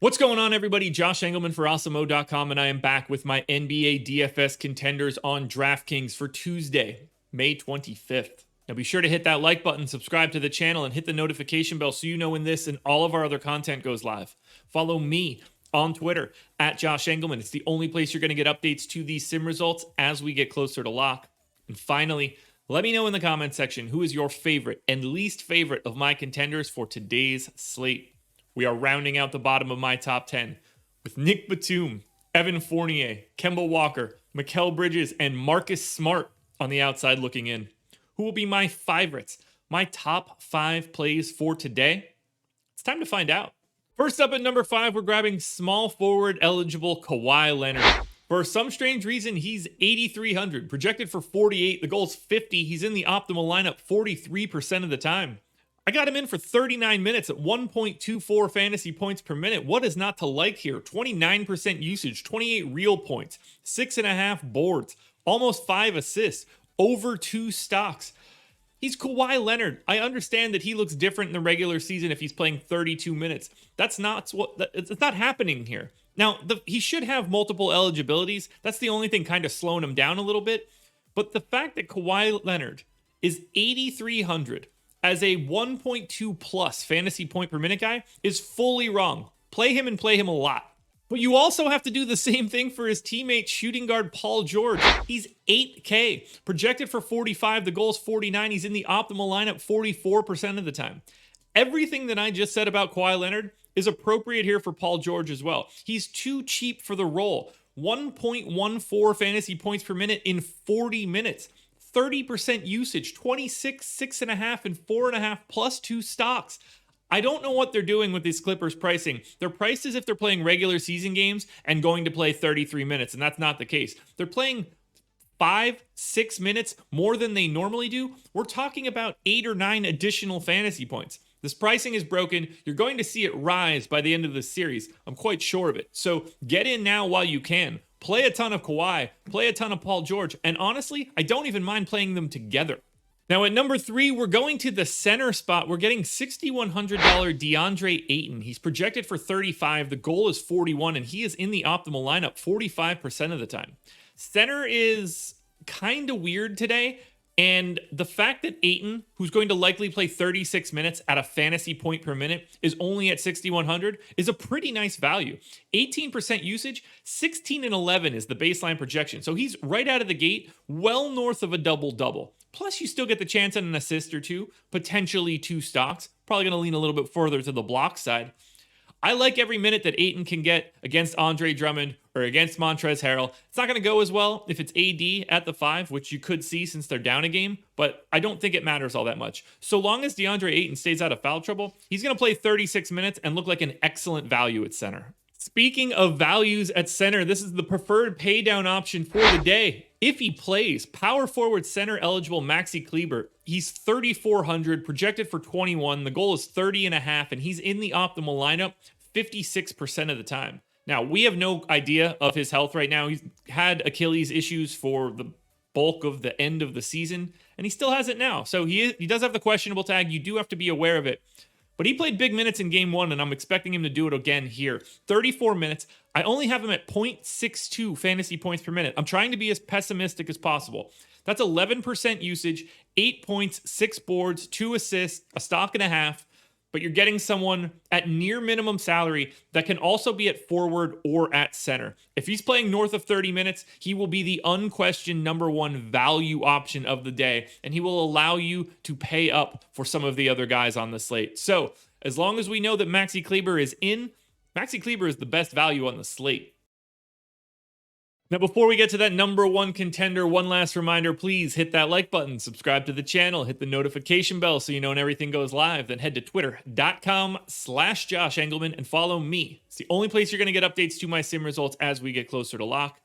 What's going on, everybody? Josh Engleman for Awesemo.com, and I am back with my NBA DFS contenders on DraftKings for Tuesday, May 25th. Now be sure to hit that like button, subscribe to the channel, and hit the notification bell so you know when this and all of our other content goes live. Follow me on Twitter at Josh Engleman. It's the only place you're going to get updates to these sim results as we get closer to lock. And finally, let me know in the comment section who is your favorite and least favorite of my contenders for today's slate. We are rounding out the bottom of my top 10 with Nick Batum, Evan Fournier, Kemba Walker, Mikal Bridges, and Marcus Smart on the outside looking in. Who will be my favorites? My top 5 plays for today? It's time to find out. First up at number 5, we're grabbing small forward eligible Kawhi Leonard. For some strange reason, he's 8,300, projected for 48. The goal's 50. He's in the optimal lineup 43% of the time. I got him in for 39 minutes at 1.24 fantasy points per minute. What is not to like here? 29% usage, 28 real points, 6.5 boards, almost 5 assists, over 2 stocks. He's Kawhi Leonard. I understand that he looks different in the regular season if he's playing 32 minutes. It's not happening here. Now, he should have multiple eligibilities. That's the only thing kind of slowing him down a little bit. But the fact that Kawhi Leonard is 8,300 as a 1.2 plus fantasy point per minute guy is fully wrong. Play him and play him a lot. But you also have to do the same thing for his teammate shooting guard Paul George. He's 8K, projected for 45. The goal's 49. He's in the optimal lineup 44% of the time. Everything that I just said about Kawhi Leonard is appropriate here for Paul George as well. He's too cheap for the role. 1.14 fantasy points per minute in 40 minutes. 30% usage, 26, 6.5, and 4.5 plus 2 stocks. I don't know what they're doing with these Clippers pricing. They're priced as if they're playing regular season games and going to play 33 minutes, and that's not the case. They're playing 5-6 minutes more than they normally do. We're talking about 8 or 9 additional fantasy points. This pricing is broken. You're going to see it rise by the end of the series. I'm quite sure of it. So get in now while you can. Play a ton of Kawhi, play a ton of Paul George, and honestly, I don't even mind playing them together. Now at number 3, we're going to the center spot. We're getting $6,100 DeAndre Ayton. He's projected for 35. The goal is 41, and he is in the optimal lineup 45% of the time. Center is kind of weird today. And the fact that Ayton, who's going to likely play 36 minutes at a fantasy point per minute, is only at 6,100 is a pretty nice value. 18% usage, 16 and 11 is the baseline projection. So he's right out of the gate, well north of a double-double. Plus, you still get the chance at an assist or two, potentially 2 stocks. Probably going to lean a little bit further to the block side. I like every minute that Ayton can get against Andre Drummond or against Montrezl Harrell. It's not going to go as well if it's AD at the 5, which you could see since they're down a game, but I don't think it matters all that much. So long as DeAndre Ayton stays out of foul trouble, he's going to play 36 minutes and look like an excellent value at center. Speaking of values at center, this is the preferred pay down option for the day. If he plays, power forward center eligible MAXI KLEBER. He's 3,400, projected for 21. The goal is 30.5, and he's in the optimal lineup 56% of the time. Now, we have no idea of his health right now. He's had Achilles issues for the bulk of the end of the season, and he still has it now. So he does have the questionable tag. You do have to be aware of it. But he played big minutes in game 1, and I'm expecting him to do it again here. 34 minutes. I only have him at 0.62 fantasy points per minute. I'm trying to be as pessimistic as possible. That's 11% usage, 8 points, 6 boards, 2 assists, a stock and a half. But you're getting someone at near minimum salary that can also be at forward or at center. If he's playing north of 30 minutes, he will be the unquestioned number 1 value option of the day, and he will allow you to pay up for some of the other guys on the slate. So as long as we know that MAXI KLEBER is in, MAXI KLEBER is the best value on the slate. Now, before we get to that number 1 contender, one last reminder, please hit that like button, subscribe to the channel, hit the notification bell so you know when everything goes live, then head to twitter.com/Josh Engleman and follow me. It's the only place you're going to get updates to my sim results as we get closer to lock.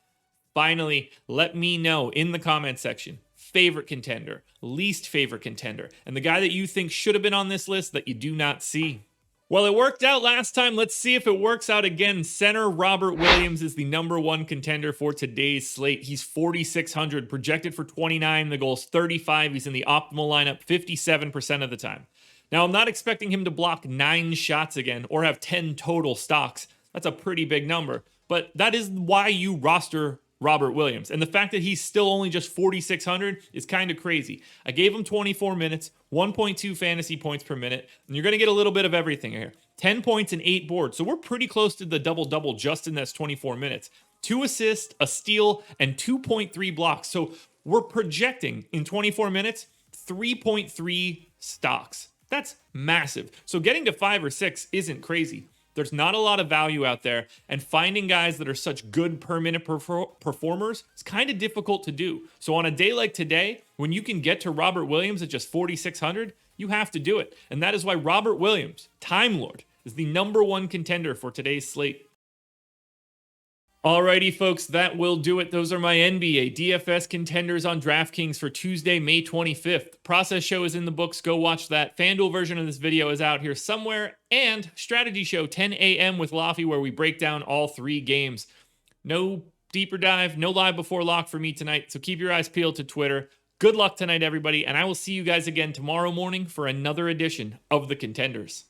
Finally, let me know in the comment section, favorite contender, least favorite contender, and the guy that you think should have been on this list that you do not see. Well, it worked out last time. Let's see if it works out again. Center Robert Williams is the number 1 contender for today's slate. He's 4,600, projected for 29. The goal's 35. He's in the optimal lineup 57% of the time. Now, I'm not expecting him to block 9 shots again or have 10 total stocks, That's a pretty big number. But that is why you roster Robert Williams. And the fact that he's still only just 4,600 is kind of crazy. I gave him 24 minutes, 1.2 fantasy points per minute, and you're going to get a little bit of everything here. 10 points and 8 boards. So we're pretty close to the double-double just in this 24 minutes. 2 assists, a steal, and 2.3 blocks. So we're projecting in 24 minutes 3.3 stocks. That's massive. So getting to 5 or 6 isn't crazy. There's not a lot of value out there, and finding guys that are such good per minute performers is kind of difficult to do. So on a day like today, when you can get to Robert Williams at just 4,600, you have to do it. And that is why Robert Williams, Time Lord, is the #1 contender for today's slate. Alrighty, folks, that will do it. Those are my NBA DFS contenders on DraftKings for Tuesday, May 25th. Process show is in the books. Go watch that. FanDuel version of this video is out here somewhere. And strategy show 10 a.m. with Laffy, where we break down all 3 games. No deeper dive, no live before lock for me tonight. So keep your eyes peeled to Twitter. Good luck tonight, everybody. And I will see you guys again tomorrow morning for another edition of the Contenders.